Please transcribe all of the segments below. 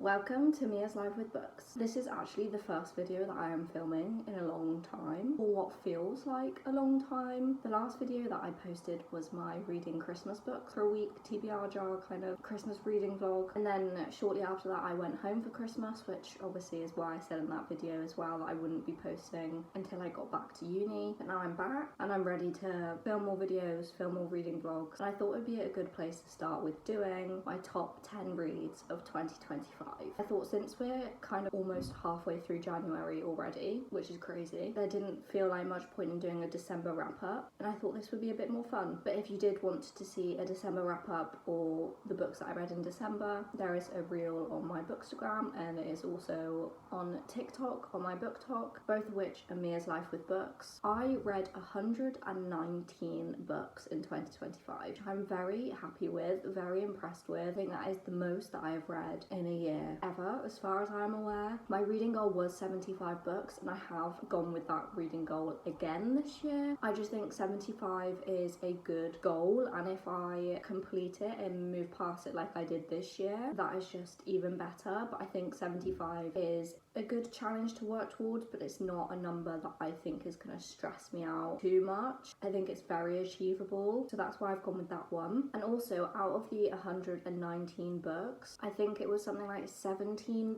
Welcome to Mia's Life with Books. This is actually the first video that I am filming in a long time, or what feels like a long time. The last video that I posted was my reading Christmas book for a week, TBR jar kind of Christmas reading vlog. And then shortly after that I went home for Christmas, which obviously is why I said in that video as well that I wouldn't be posting until I got back to uni. But now I'm back and I'm ready to film more videos, film more reading vlogs. And I thought it'd be a good place to start with doing my top 10 reads of 2025. I thought since we're kind of almost halfway through January already, which is crazy, there didn't feel like much point in doing a December wrap up, and I thought this would be a bit more fun. But if you did want to see a December wrap up or the books that I read in December, there is a reel on my bookstagram and it is also on TikTok on my booktok, both of which are Mia's Life with Books. I read 119 books in 2025, which I'm very happy with, very impressed with. I think that is the most that I have read in a year ever, as far as I'm aware. My reading goal was 75 books and I have gone with that reading goal again this year. I just think 75 is a good goal, and if I complete it and move past it like I did this year, that is just even better. But I think 75 is a good challenge to work towards, but it's not a number that I think is going to stress me out too much. I think it's very achievable, so that's why I've gone with that one. And also, out of the 119 books, I think it was something like 17%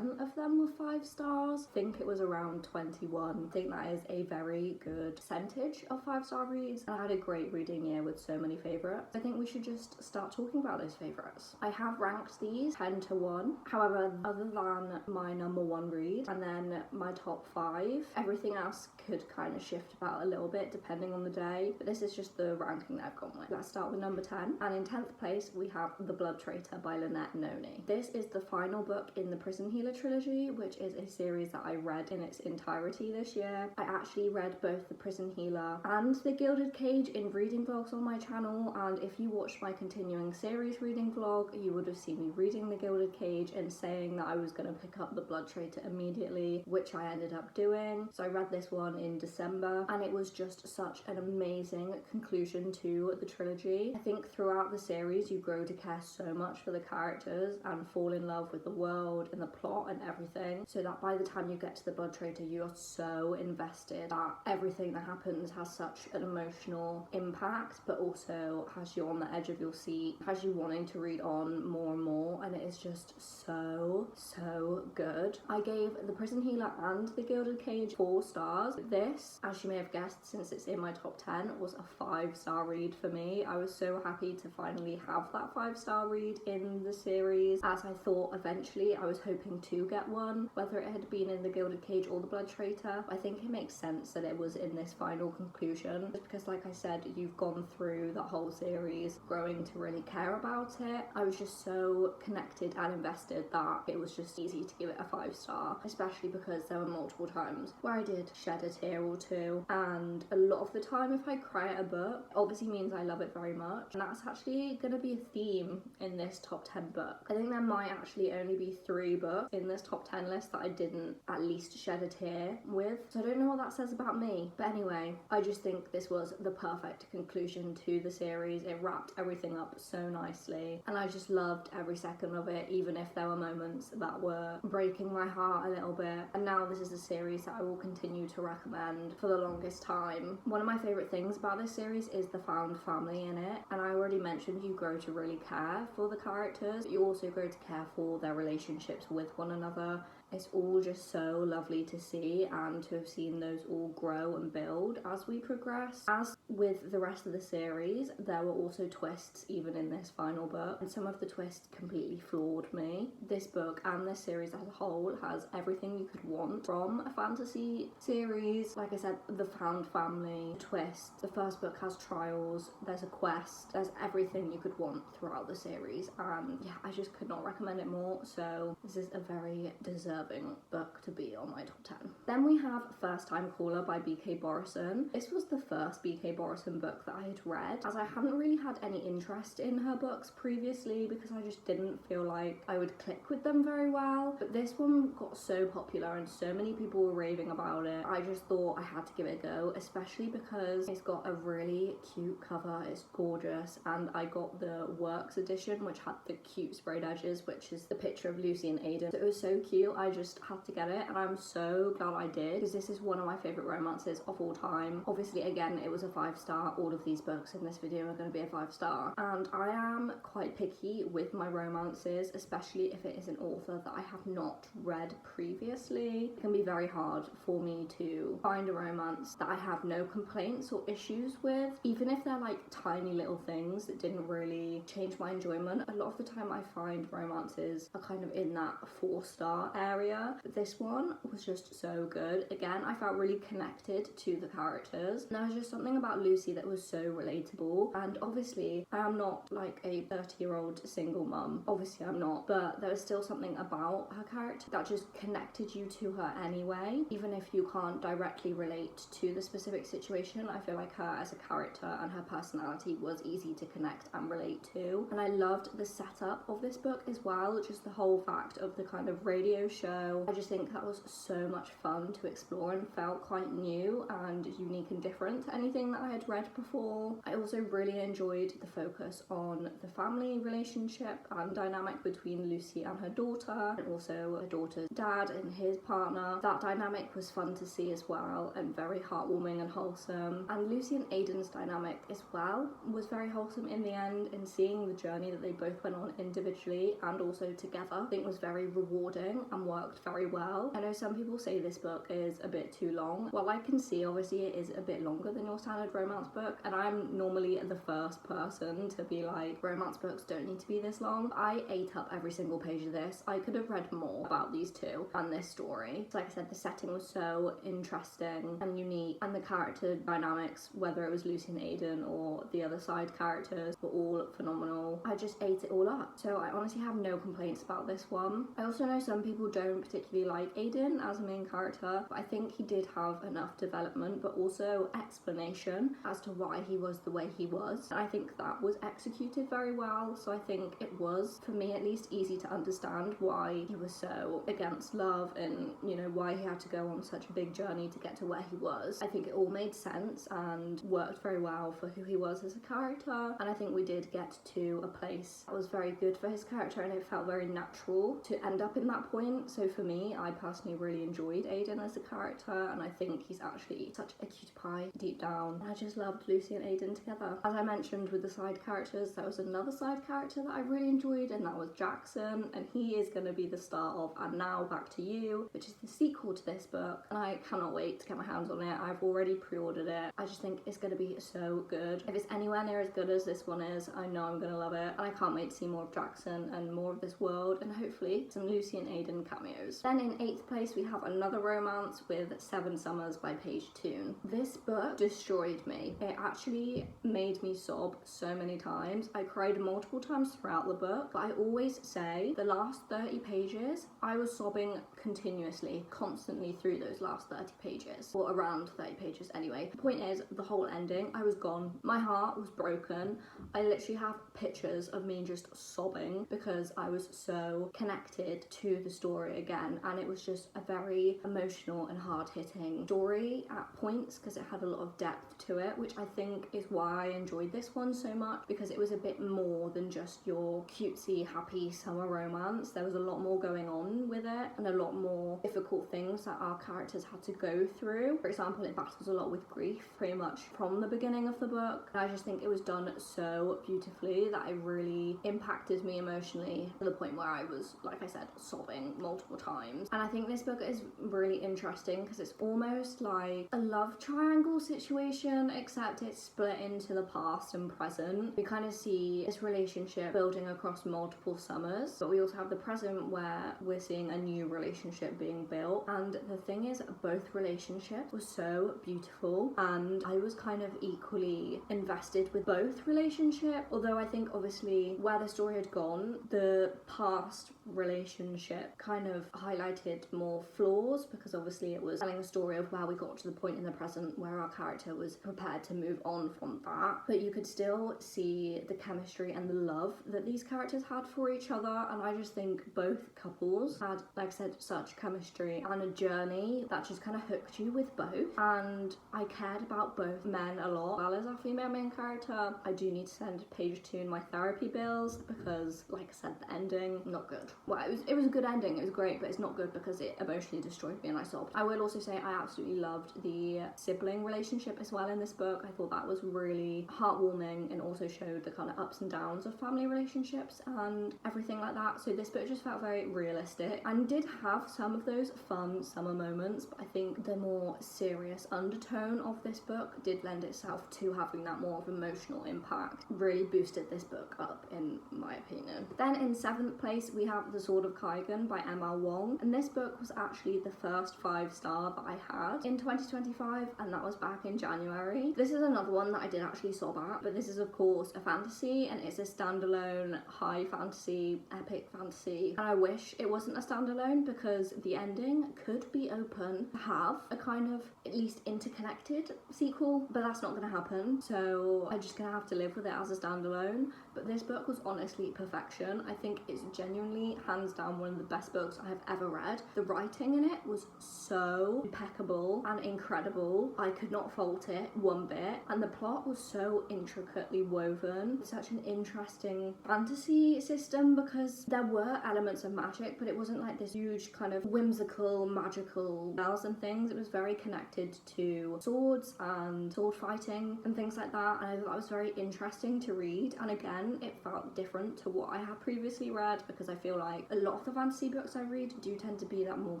of them were 5 stars. I think it was around 21. I think that is a very good percentage of 5-star reads, and I had a great reading year with so many favourites. I think we should just start talking about those favourites. I have ranked these 10 to 1. However, other than my number 1 read and then my top 5, everything else could kind of shift about a little bit depending on the day, but this is just the ranking that I've gone with. Let's start with number 10, and in 10th place we have The Blood Traitor by Lynette Noni. This is the final book in the Prison Healer trilogy, which is a series that I read in its entirety this year. I actually read both The Prison Healer and The Gilded Cage in reading vlogs on my channel, and if you watched my continuing series reading vlog, you would have seen me reading The Gilded Cage and saying that I was going to pick up The Blood Traitor immediately, which I ended up doing. So I read this one in December and it was just such an amazing conclusion to the trilogy. I think throughout the series you grow to care so much for the characters and fall in love with the world and the plot and everything, so that by the time you get to The Blood Traitor you are so invested that everything that happens has such an emotional impact, but also has you on the edge of your seat, has you wanting to read on more and more, and it is just so good. I gave The Prison Healer and The Gilded Cage 4 stars. This, as you may have guessed since it's in my top 10, was a 5-star read for me. I was so happy to finally have that 5-star read in the series, as I thought eventually I was hoping to get one, whether it had been in The Gilded Cage or The Blood Traitor. I think it makes sense that it was in this final conclusion, just because, like I said, you've gone through the whole series growing to really care about it. I was just so connected and invested that it was just easy to give it a 5-star, especially because there were multiple times where I did shed a tear or two, and a lot of the time if I cry at a book, obviously means I love it very much, and that's actually going to be a theme in this top 10 book. I think there might actually only be 3 books in this top 10 list that I didn't at least shed a tear with, so I don't know what that says about me. But anyway, I just think this was the perfect conclusion to the series. It wrapped everything up so nicely and I just loved every second of it, even if there were moments that were breaking my heart a little bit. And now this is a series that I will continue to recommend for the longest time. One of my favourite things about this series is the found family in it, and I already mentioned you grow to really care for the characters, but you also grow to care for their relationships with one another. It's all just so lovely to see and to have seen those all grow and build as we progress. As with the rest of the series, there were also twists even in this final book, and some of the twists completely floored me. This book and this series as a whole has everything you could want from a fantasy series. Like I said, the found family, twist, the first book has trials, there's a quest, there's everything you could want throughout the series, and yeah, I just could not recommend it more. So this is a very deserved deserving book to be on my top 10. Then we have First Time Caller by B.K. Borison. This was the first B.K. Borison book that I had read, as I hadn't really had any interest in her books previously because I just didn't feel like I would click with them very well. But this one got so popular and so many people were raving about it. I just thought I had to give it a go, especially because it's got a really cute cover, it's gorgeous, and I got the Works edition which had the cute sprayed edges, which is the picture of Lucy and Aidan. So it was so cute, I just had to get it, and I'm so glad I did because this is one of my favourite romances of all time. Obviously, again, it was a 5-star. All of these books in this video are going to be a 5-star, and I am quite picky with my romances, especially if it is an author that I have not read previously. It can be very hard for me to find a romance that I have no complaints or issues with, even if they're like tiny little things that didn't really change my enjoyment. A lot of the time I find romances are kind of in that 4-star area, but this one was just so good. Again, I felt really connected to the characters. There was just something about Lucy that was so relatable, and obviously I am not like a 30-year-old single mum, obviously I'm not, but there was still something about her character that just connected you to her anyway. Even if you can't directly relate to the specific situation, I feel like her as a character and her personality was easy to connect and relate to. And I loved the setup of this book as well, just the whole fact of the kind of radio show. I just think that was so much fun to explore and felt quite new and unique and different to anything that I had read before. I also really enjoyed the focus on the family relationship and dynamic between Lucy and her daughter, and also her daughter's dad and his partner. That dynamic was fun to see as well, and very heartwarming and wholesome. And Lucy and Aidan's dynamic as well was very wholesome in the end, and seeing the journey that they both went on individually and also together I think was very rewarding and worked very well. I know some people say this book is a bit too long. Well, I can see obviously it is a bit longer than your standard romance book, and I'm normally the first person to be like, romance books don't need to be this long. I ate up every single page of this. I could have read more about these two and this story. So like I said, the setting was so interesting and unique, and the character dynamics, whether it was Lucy and Aidan or the other side characters, were all phenomenal. I just ate it all up. So I honestly have no complaints about this one. I also know some people don't particularly like Aidan as a main character, but I think he did have enough development but also explanation as to why he was the way he was, and I think that was executed very well. So I think it was, for me at least, easy to understand why he was so against love, and you know, why he had to go on such a big journey to get to where he was. I think it all made sense and worked very well for who he was as a character, and I think we did get to a place that was very good for his character, and it felt very natural to end up in that point. So for me, I personally really enjoyed Aidan as a character, and I think he's actually such a cutie pie deep down. I just loved Lucy and Aidan together. As I mentioned with the side characters, there was another side character that I really enjoyed, and that was Jackson, and he is going to be the star of And Now Back to You, which is the sequel to this book, and I cannot wait to get my hands on it. I've already pre-ordered it. I just think it's going to be so good. If it's anywhere near as good as this one is, I know I'm going to love it, and I can't wait to see more of Jackson and more of this world, and hopefully some Lucy and Aidan cameos. Then in 8th place we have another romance with 7 Summers by Paige Toon. This book destroyed me. It actually made me sob so many times. I cried multiple times throughout the book, but I always say the last 30 pages I was sobbing continuously, constantly through those last 30 pages, or around 30 pages anyway. The point is, the whole ending, I was gone. My heart was broken. I literally have pictures of me just sobbing because I was so connected to the story again, and it was just a very emotional and hard-hitting story at points because it had a lot of depth to it, which I think is why I enjoyed this one so much, because it was a bit more than just your cutesy happy summer romance. There was a lot more going on with it, and a lot more difficult things that our characters had to go through. For example, it battles a lot with grief pretty much from the beginning of the book, and I just think it was done so beautifully that it really impacted me emotionally to the point where I was, like I said, sobbing multiple times. And I think this book is really interesting because it's almost like a love triangle situation, except it's split into the past and present. We kind of see this relationship building across multiple summers, but we also have the present where we're seeing a new relationship being built. And the thing is, both relationships were so beautiful, and I was kind of equally invested with both relationships, although I think obviously where the story had gone, the past relationship kind of highlighted more flaws, because obviously it was telling a story of where we got to the point in the present where our character was prepared to move on from that, but you could still see the chemistry and the love that these characters had for each other. And I just think both couples had, like I said, such chemistry and a journey that just kind of hooked you with both. And I cared about both men a lot, as well as our female main character. I do need to send page 2 in my therapy bills because, like I said, the ending, not good. Well, it was a good ending, it was great, but it's not good because it emotionally destroyed me and I sobbed. I will also say I absolutely loved the sibling relationship as well in this book. I thought that was really heartwarming and also showed the kind of ups and downs of family relationships and everything like that. So this book just felt very realistic and did have some of those fun summer moments, but I think the more serious undertone of this book did lend itself to having that more of emotional impact. Really boosted this book up in my opinion. Then in 7th place we have The Sword of Kaigan by M.L. Wong, and this book was actually the first 5-star that I had in 2025, and that was back in January. This is another one that I did actually sob at, but this is of course a fantasy and it's a standalone high fantasy, epic fantasy, and I wish it wasn't a standalone because the ending could be open to have a kind of at least interconnected sequel, but that's not going to happen, so I'm just going to have to live with it as a standalone. But this book was honestly perfection. I think it's genuinely hands down one of the best books I have ever read. The writing in it was so impeccable and incredible. I could not fault it one bit, and the plot was so intricately woven. Such an interesting fantasy system because there were elements of magic, but it wasn't like this huge kind of whimsical magical spells and things. It was very connected to swords and sword fighting and things like that, and I thought that was very interesting to read. And again, it felt different to what I had previously read because I feel like a lot of the fantasy books I read do tend to be that more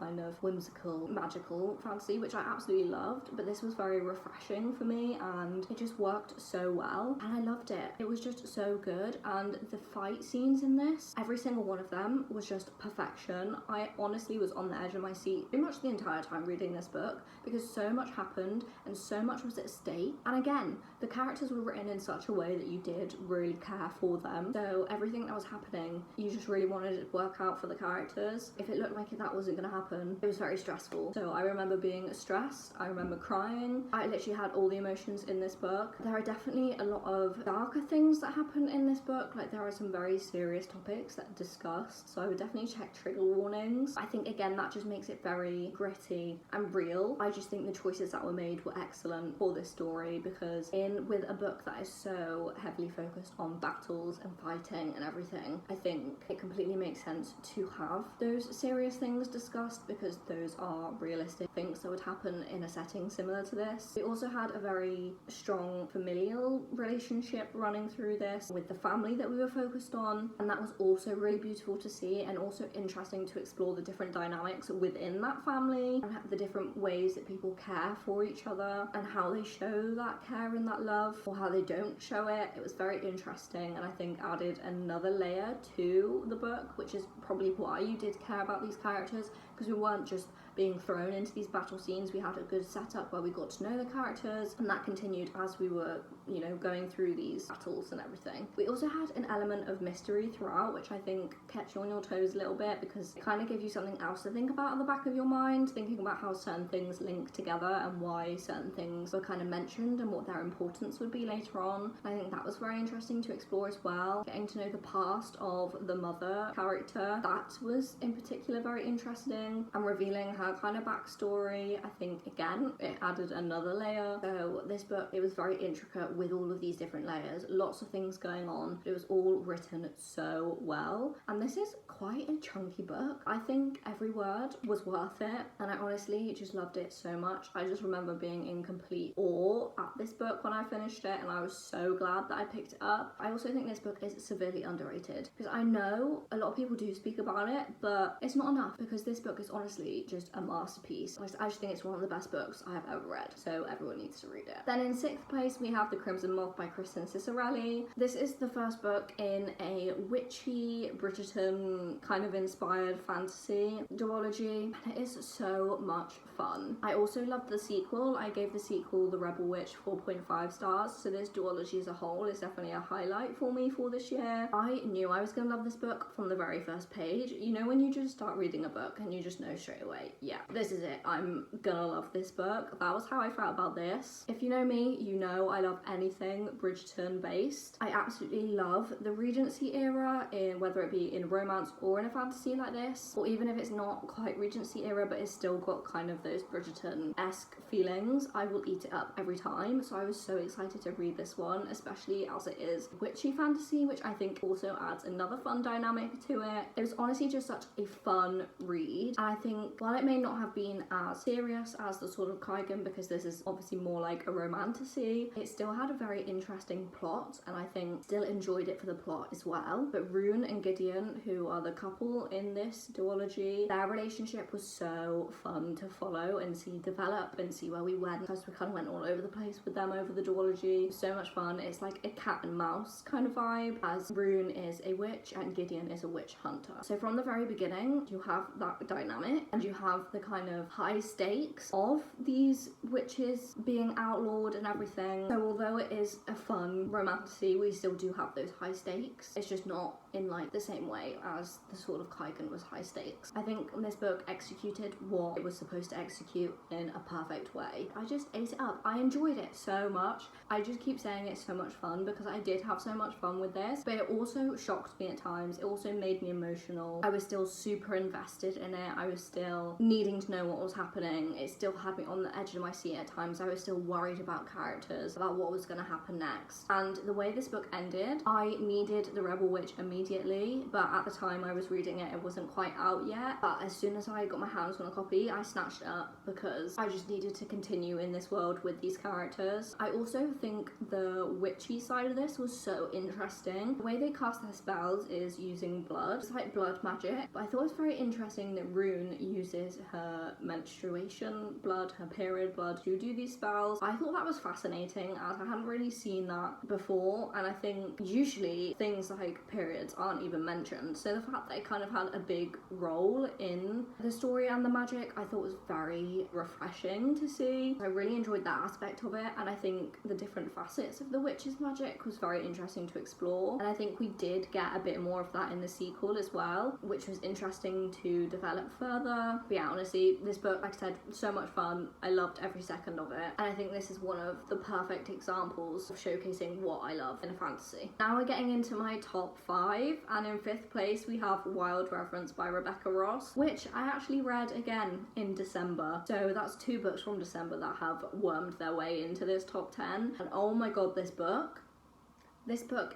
kind of whimsical, magical fantasy, which I absolutely loved, but this was very refreshing for me and it just worked so well and I loved it. It was just so good, and the fight scenes in this, every single one of them was just perfection. I honestly was on the edge of my seat pretty much the entire time reading this book because so much happened and so much was at stake, and again, the characters were written in such a way that you did really care for them, so everything that was happening you just really wanted it to work out for the characters. If it looked like that wasn't going to happen, it was very stressful. So I remember being stressed, I remember crying, I literally had all the emotions in this book. There are definitely a lot of darker things that happen in this book, like there are some very serious topics that are discussed, so I would definitely check trigger warnings. I think again that just makes it very gritty and real. I just think the choices that were made were excellent for this story because with a book that is so heavily focused on battles and fighting and everything, I think it completely makes sense to have those serious things discussed because those are realistic things that would happen in a setting similar to this. We also had a very strong familial relationship running through this with the family that we were focused on, and that was also really beautiful to see and also interesting to explore the different dynamics within that family and the different ways that people care for each other and how they show that care and that love or how they don't show it. It was very interesting and I think added another layer to the book, which is probably why you did care about these characters, because we weren't just being thrown into these battle scenes. We had a good setup where we got to know the characters, and that continued as we were, you know, going through these battles and everything. We also had an element of mystery throughout, which I think kept you on your toes a little bit because it kind of gave you something else to think about at the back of your mind, thinking about how certain things link together and why certain things were kind of mentioned and what their importance would be later on. I think that was very interesting to explore as well. Getting to know the past of the mother character, that was in particular very interesting, and revealing her kind of backstory. I think again it added another layer. So this book, it was very intricate with all of these different layers, lots of things going on. It was all written so well, and this is quite a chunky book. I think every word was worth it, and I honestly just loved it so much. I just remember being in complete awe at this book when I finished it, and I was so glad that I picked it up. I also think this book is severely underrated because I know a lot of people do speak about it, but it's not enough because this book is honestly just a masterpiece. I just think it's one of the best books I have ever read, so everyone needs to read it. Then in 6th place we have The Crimson Moth by Kristen Cicerelli. This is the first book in a witchy Bridgerton kind of inspired fantasy duology, and it is so much fun. I also loved the sequel. I gave the sequel, The Rebel Witch, 4.5 stars, so this duology as a whole is definitely a highlight for me for this year. I knew I was going to love this book from the very first page. You know when you just start reading a book and you just know straight away, yeah, this is it, I'm gonna love this book. That was how I felt about this. If you know me, you know I love anything Bridgerton based. I absolutely love the Regency era, in whether it be in romance or in a fantasy like this, or even if it's not quite Regency era but it's still got kind of those Bridgerton-esque feelings, I will eat it up every time. So I was so excited to read this one, especially as it is witchy fantasy, which I think also adds another fun dynamic to it. It was honestly just such a fun read, and I think while it may not have been as serious as the Sword of Kaigan, because this is obviously more like a romantasy, it still had a very interesting plot, and I think still enjoyed it for the plot as well. But Rune and Gideon, who are the couple in this duology, their relationship was so fun to follow and see develop and see where we went, because we kind of went all over the place with them over the duology. So much fun. It's like a cat and mouse kind of vibe, as Rune is a witch and Gideon is a witch hunter. So from the very beginning you have that dynamic, and you have the kind of high stakes of these witches being outlawed and everything. So although it is a fun romantasy, we still do have those high stakes. It's just not in like the same way as the Sword of Kaigan was high stakes. I think this book executed what it was supposed to execute in a perfect way. I just ate it up. I enjoyed it so much. I just keep saying it's so much fun because I did have so much fun with this, but it also shocked me at times. It also made me emotional. I was still super invested in it. I was still needing to know what was happening. It still had me on the edge of my seat at times. I was still worried about characters, about what was going to happen next. And the way this book ended, I needed The Rebel Witch immediately, but at the time I was reading it, it wasn't quite out yet. But as soon as I got my hands on a copy, I snatched it up because I just needed to continue in this world with these characters. I also think the witchy side of this was so interesting. The way they cast their spells is using blood. It's like blood magic, but I thought it was very interesting that Rune uses her menstruation blood, her period blood, to do these spells. I thought that was fascinating, as I hadn't really seen that before, and I think usually things like periods aren't even mentioned, so the fact that it kind of had a big role in the story and the magic I thought was very refreshing to see. I really enjoyed that aspect of it, and I think the different facets of the witch's magic was very interesting to explore, and I think we did get a bit more of that in the sequel as well, which was interesting to develop further. But yeah, honestly, this book, like I said, so much fun. I loved every second of it, and I think this is one of the perfect examples of showcasing what I love in a fantasy. Now we're getting into my top 5, and in 5th place we have Wild Reverence by Rebecca Ross, which I actually read again in December. So that's 2 books from December that have wormed their way into this top 10, and oh my god, this book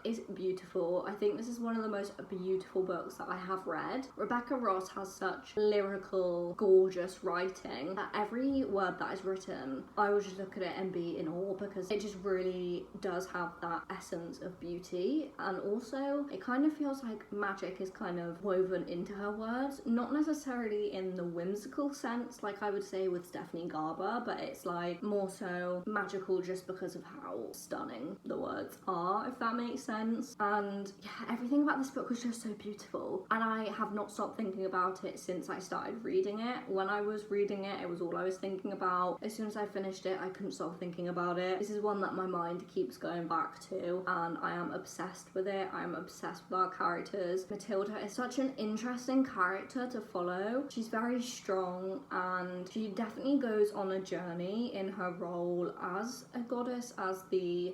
is beautiful. I think this is one of the most beautiful books that I have read. Rebecca Ross has such lyrical, gorgeous writing that every word that is written, I will just look at it and be in awe, because it just really does have that essence of beauty, and also it kind of feels like magic is kind of woven into her words, not necessarily in the whimsical sense like I would say with Stephanie Garber, but it's like more so magical just because of how stunning the words are, if that makes sense. And yeah, everything about this book was just so beautiful, and I have not stopped thinking about it since I started reading it. When I was reading it, it was all I was thinking about. As soon as I finished it, I couldn't stop thinking about it. This is one that my mind keeps going back to, and I am obsessed with it. I am obsessed with our characters. Matilda is such an interesting character to follow. She's very strong, and she definitely goes on a journey in her role as a goddess, as the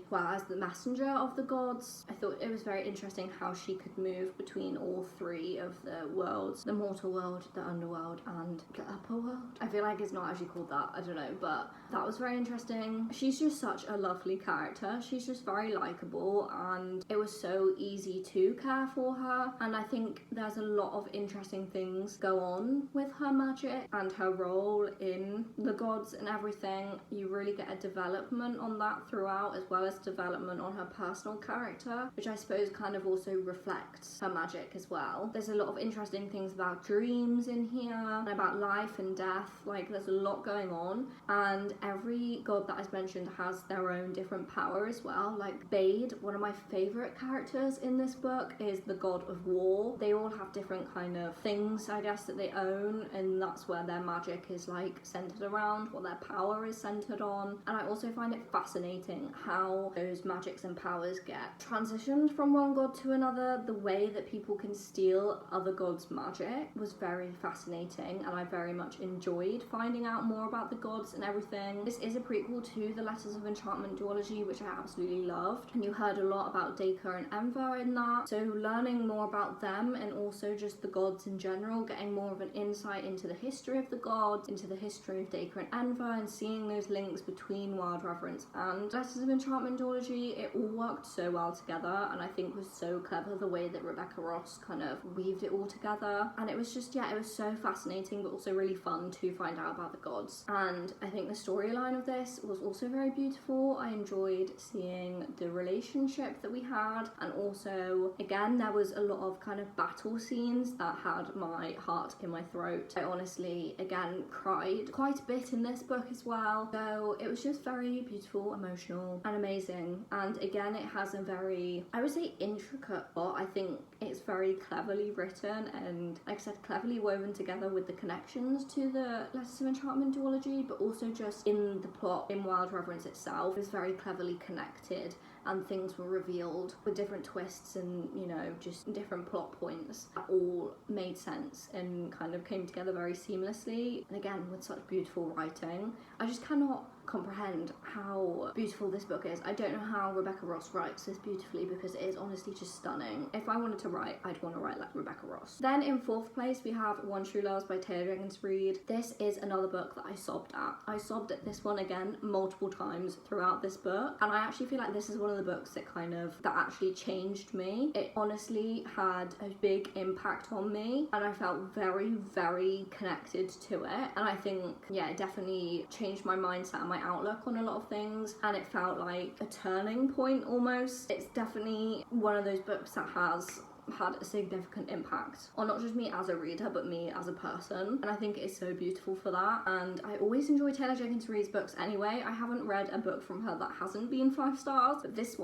messenger of the gods. I thought it was very interesting how she could move between all 3 of the worlds, the mortal world, the underworld, and the upper world. I feel like it's not actually called that, I don't know, but that was very interesting. She's just such a lovely character. She's just very likable, and it was so easy to care for her, and I think there's a lot of interesting things go on with her magic and her role in the gods and everything. You really get a development on that throughout, as well as development on her personal character, which I suppose kind of also reflects her magic as well. There's a lot of interesting things about dreams in here, and about life and death. Like, there's a lot going on, and every god that is mentioned has their own different power as well. Like Bade, one of my favourite characters in this book, is the god of war. They all have different kind of things, I guess, that they own, and that's where their magic is like centered around, what their power is centered on. And I also find it fascinating how those magics and powers get transitioned from one god to another. The way that people can steal other gods' magic was very fascinating, and I very much enjoyed finding out more about the gods and everything. This is a prequel to the Letters of Enchantment duology, which I absolutely loved, and you heard a lot about Dacre and Enver in that, so learning more about them and also just the gods in general, getting more of an insight into the history of the gods, into the history of Dacre and Enver, and seeing those links between Wild Reverence and Letters of Enchantment duology. It all worked so well together, and I think was so clever the way that Rebecca Ross kind of weaved it all together. And it was just, yeah, it was so fascinating, but also really fun to find out about the gods. And I think the storyline of this was also very beautiful. I enjoyed seeing the relationship that we had, and also, again, there was a lot of kind of battle scenes that had my heart in my throat. I honestly, again, cried quite a bit in this book as well. So it was just very beautiful, emotional, and amazing. And again, it has a very, I would say, intricate plot. I think it's very cleverly written and, like I said, cleverly woven together with the connections to the Letters of Enchantment duology, but also just in the plot in Wild Reverence itself is very cleverly connected, and things were revealed with different twists and, you know, just different plot points that all made sense and kind of came together very seamlessly, and again with such beautiful writing. I just cannot comprehend how beautiful this book is. I don't know how Rebecca Ross writes this beautifully, because it is honestly just stunning. If I wanted to write, I'd want to write like Rebecca Ross. Then in fourth place we have One True Loves by Taylor Jenkins Reid. This is another book that I sobbed at. I sobbed at this one again multiple times throughout this book, and I actually feel like this is one of the books that actually changed me. It honestly had a big impact on me, and I felt very, very connected to it. And I think, yeah, it definitely changed my mindset and my outlook on a lot of things, and it felt like a turning point almost. It's definitely one of those books that has had a significant impact on not just me as a reader, but me as a person, and I think it is so beautiful for that. And I always enjoy Taylor Jenkins Reid's books anyway. I haven't read a book from her that hasn't been 5 stars, but this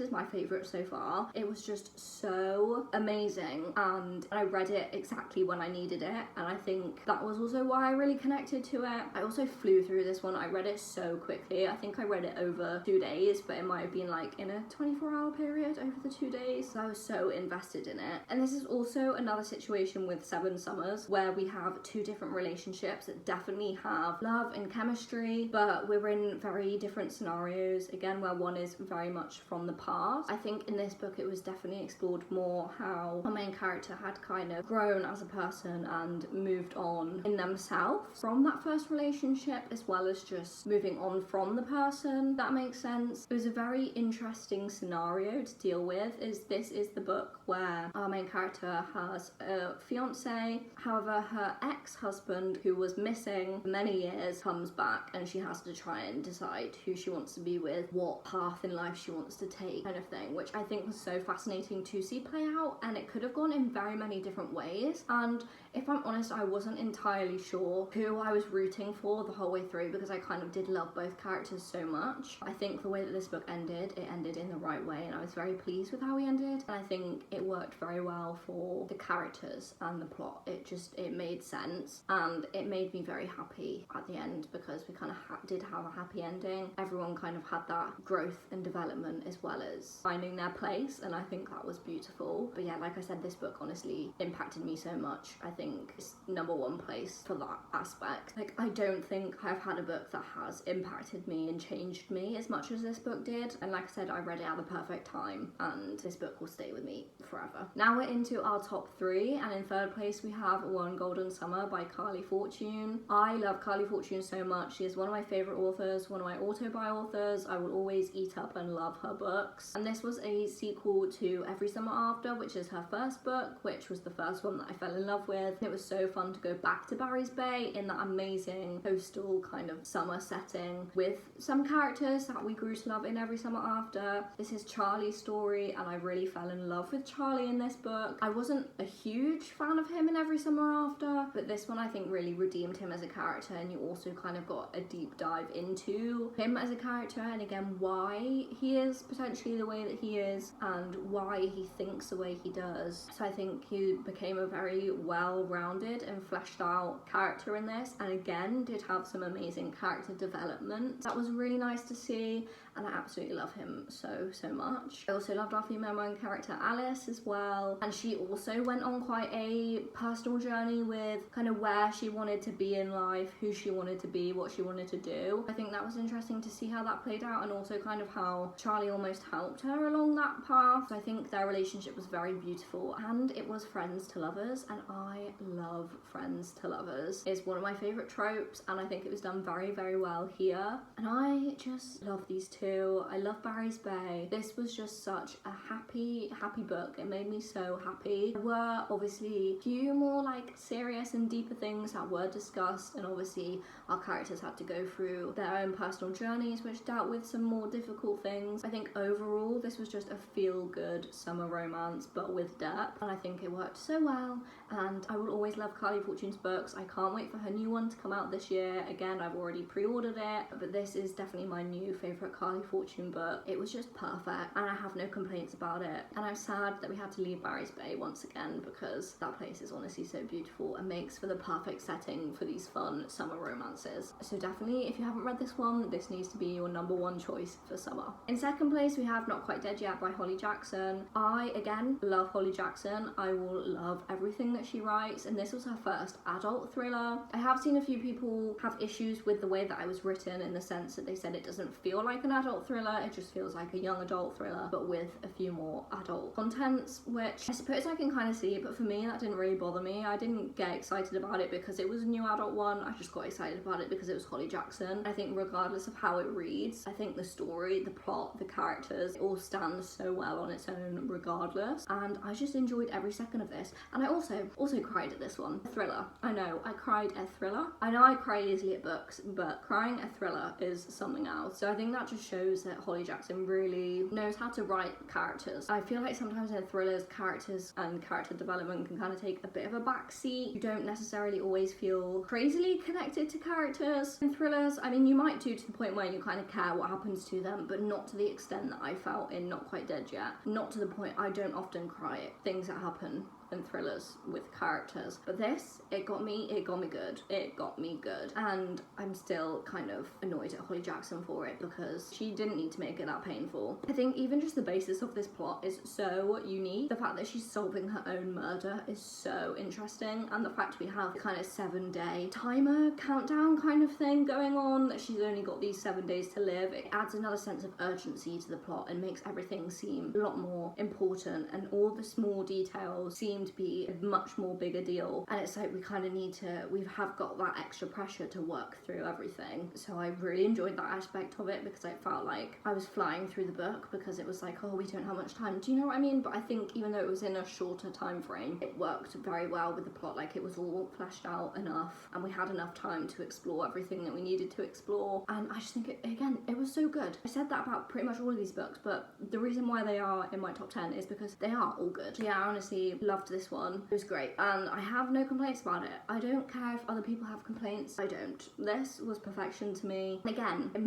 is my favourite so far. It was just so amazing, and I read it exactly when I needed it, and I think that was also why I really connected to it. I also flew through this one. I read it so quickly. I think I read it over 2 days, but it might have been like in a 24-hour period over the 2 days. So I was so invested in it. And this is also another situation with Seven Summers, where we have 2 different relationships that definitely have love and chemistry, but we're in very different scenarios, again, where one is very much from the past. I think in this book it was definitely explored more how our main character had kind of grown as a person and moved on in themselves from that first relationship, as well as just moving on from the person. That makes sense. It was a very interesting scenario to deal with, is this is the book where our main character has a fiance. However, her ex-husband, who was missing for many years, comes back, and she has to try and decide who she wants to be with, what path in life she wants to take, kind of thing, which I think was so fascinating to see play out. And it could have gone in very many different ways, and if I'm honest, I wasn't entirely sure who I was rooting for the whole way through, because I kind of did love both characters so much. I think the way that this book ended, it ended in the right way, and I was very pleased with how we ended, and I think it worked very well for the characters and the plot. It made sense, and it made me very happy at the end, because we kind of did have a happy ending. Everyone kind of had that growth and development as well as finding their place, and I think that was beautiful. But yeah, like I said, this book honestly impacted me so much. I think it's #1 place for that aspect. Like, I don't think I've had a book that has impacted me and changed me as much as this book did, and like I said, I read it at the perfect time, and this book will stay with me forever. forever. Now we're into our top 3, and in 3rd place we have One Golden Summer by Carly Fortune. I love Carly Fortune so much. She is one of my favourite authors, one of my auto-buy authors. I will always eat up and love her books. And this was a sequel to Every Summer After, which is her first book, which was the first one that I fell in love with. It was so fun to go back to Barry's Bay in that amazing coastal kind of summer setting with some characters that we grew to love in Every Summer After. This is Charlie's story, and I really fell in love with Charlie in this book. I wasn't a huge fan of him in Every Summer After, but this one I think really redeemed him as a character, and you also kind of got a deep dive into him as a character, and again why he is potentially the way that he is and why he thinks the way he does. So I think he became a very well-rounded and fleshed out character in this, and again did have some amazing character development. That was really nice to see, and I absolutely love him so much. I also loved our female main character Alice as well, and she also went on quite a personal journey with kind of where she wanted to be in life, who she wanted to be, what she wanted to do. I think that was interesting to see how that played out, and also kind of how Charlie almost helped her along that path. I think their relationship was very beautiful, and it was friends to lovers, and I love friends to lovers. It's one of my favourite tropes, and I think it was done very well here, and I just love these two. I love Barry's Bay. This was just such a happy book. It made me so happy. There were obviously a few more like serious and deeper things that were discussed, and obviously our characters had to go through their own personal journeys which dealt with some more difficult things. I think overall this was just a feel-good summer romance but with depth, and I think it worked so well, and I will always love Carly Fortune's books. I can't wait for her new one to come out this year. Again, I've already pre-ordered it, but this is definitely my new favourite Carly Fortune book. It was just perfect, and I have no complaints about it, and I'm sad that we had to leave Barry's Bay once again because that place is honestly so beautiful and makes for the perfect setting for these fun summer romances. So definitely, if you haven't read this one, this needs to be your #1 choice for summer. In 2nd place we have Not Quite Dead Yet by Holly Jackson. I again love Holly Jackson. I will love everything that she writes, and this was her first adult thriller. I have seen a few people have issues with the way that I was written, in the sense that they said it doesn't feel like an adult thriller, it just feels like a young adult thriller but with a few more adult contents, which I suppose I can kind of see, but for me that didn't really bother me. I didn't get excited about it because it was a new adult one. I just got excited about it because it was Holly Jackson. I think regardless of how it reads, I think the story, the plot, the characters, it all stands so well on its own regardless, and I just enjoyed every second of this. And I also cried at this one. A thriller. I know, I cried at thriller. I know I cry easily at books, but crying at thriller is something else. So I think that just shows that Holly Jackson really knows how to write characters. I feel like sometimes in thrillers, characters and character development can kind of take a bit of a backseat. You don't necessarily always feel crazily connected to characters in thrillers. I mean, you might do to the point where you kind of care what happens to them, but not to the extent that I felt in Not Quite Dead Yet. Not to the point I don't often cry at things that happen and thrillers with characters, but this, it got me good, and I'm still kind of annoyed at Holly Jackson for it because she didn't need to make it that painful. I think even just the basis of this plot is so unique. The fact that she's solving her own murder is so interesting, and the fact we have kind of 7-day timer countdown kind of thing going on, that she's only got these 7 days to live, it adds another sense of urgency to the plot and makes everything seem a lot more important, and all the small details seem to be a much more bigger deal, and it's like we kind of need to, we have got that extra pressure to work through everything. So I really enjoyed that aspect of it because I felt like I was flying through the book because it was like, oh, we don't have much time. Do you know what I mean? But I think even though it was in a shorter time frame, it worked very well with the plot. Like, it was all fleshed out enough and we had enough time to explore everything that we needed to explore, and I just think it was so good. I said that about pretty much all of these books, but the reason why they are in my top 10 is because they are all good. Yeah, I honestly loved this one. It was great, and I have no complaints about it. I don't care if other people have complaints. I don't. This was perfection to me. And again, it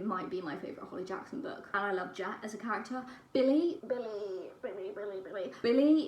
might be my favourite Holly Jackson book. And I love Jet as a character. Billy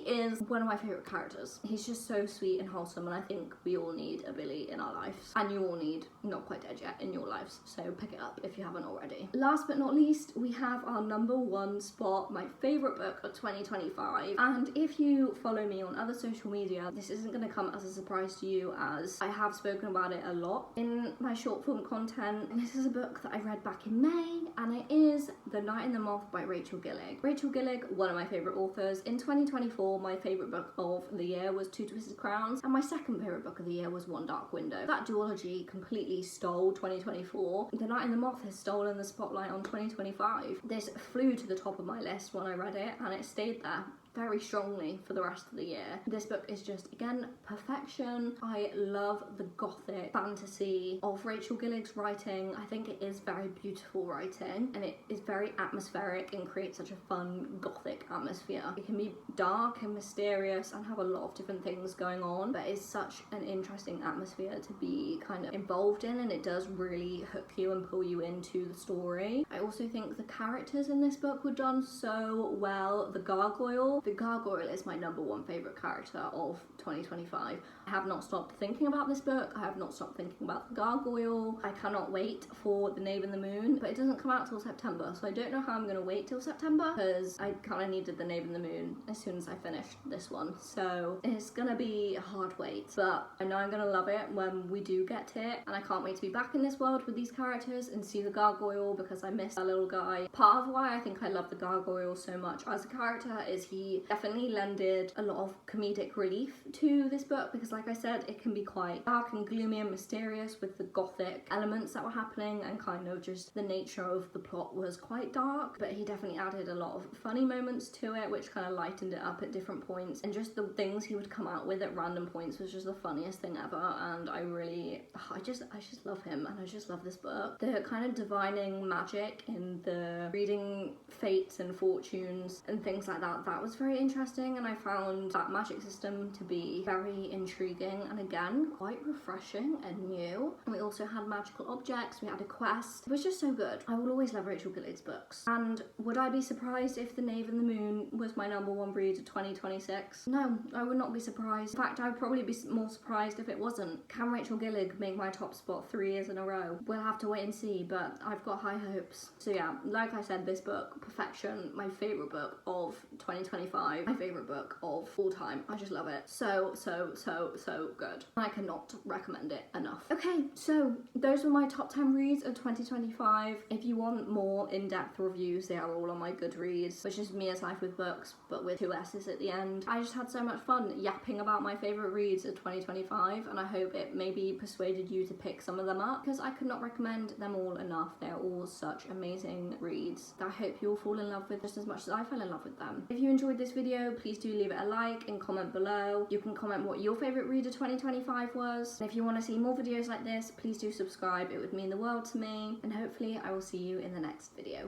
is one of my favourite characters. He's just so sweet and wholesome, and I think we all need a Billy in our lives. And you all need Not Quite Dead Yet in your lives, so pick it up if you haven't already. Last but not least, we have our #1 spot, my favourite book of 2025. And if you follow me on other social media, this isn't going to come as a surprise to you, as I have spoken about it a lot in my short form content. And this is a book that I read back in May, and it is The Night in the Moth by Rachel Gillig. Rachel Gillig, one of my favourite authors. in 2024, my favourite book of the year was Two Twisted Crowns, and my second favourite book of the year was One Dark Window. That duology completely stole 2024. The Night and the Moth has stolen the spotlight on 2025. This flew to the top of my list when I read it, and it stayed there very strongly for the rest of the year. This book is just, again, perfection. I love the gothic fantasy of Rachel Gillig's writing. I think it is very beautiful writing, and it is very atmospheric and creates such a fun gothic atmosphere. It can be dark and mysterious and have a lot of different things going on, but it's such an interesting atmosphere to be kind of involved in, and it does really hook you and pull you into the story. I also think the characters in this book were done so well. The Gargoyle is my #1 favourite character of 2025. I have not stopped thinking about this book. I have not stopped thinking about the Gargoyle. I cannot wait for The Knave and the Moon, but it doesn't come out till September, so I don't know how I'm going to wait till September, because I kind of needed The Knave and the Moon as soon as I finished this one, so it's going to be a hard wait, but I know I'm going to love it when we do get it, and I can't wait to be back in this world with these characters and see the Gargoyle, because I miss that little guy. Part of why I think I love the Gargoyle so much as a character is he definitely lended a lot of comedic relief to this book, because like I said, it can be quite dark and gloomy and mysterious with the gothic elements that were happening, and kind of just the nature of the plot was quite dark, but he definitely added a lot of funny moments to it, which kind of lightened it up at different points, and just the things he would come out with at random points was just the funniest thing ever. And I just love him, and I just love this book. The kind of divining magic in the reading fates and fortunes and things like that, that was very interesting, and I found that magic system to be very intriguing and again quite refreshing and new. And we also had magical objects, we had a quest. It was just so good. I will always love Rachel Gillig's books. And would I be surprised if The Knave and the Moon was my #1 read of 2026? No, I would not be surprised. In fact, I would probably be more surprised if it wasn't. Can Rachel Gillig make my top spot 3 years in a row? We'll have to wait and see, but I've got high hopes. So yeah, like I said, this book, perfection, my favourite book of 2025, my favourite book of all time. I just love it. So good. I cannot recommend it enough. Okay, so those were my top 10 reads of 2025. If you want more in-depth reviews, they are all on my Goodreads, which is Mia's Life with Books, but with 2 S's at the end. I just had so much fun yapping about my favourite reads of 2025, and I hope it maybe persuaded you to pick some of them up, because I could not recommend them all enough. They're all such amazing reads that I hope you'll fall in love with just as much as I fell in love with them. If you enjoyed this video, please do leave it a like and comment below. You can comment what your favourite read of 2025 was. And if you want to see more videos like this, please do subscribe. It would mean the world to me. And hopefully I will see you in the next video.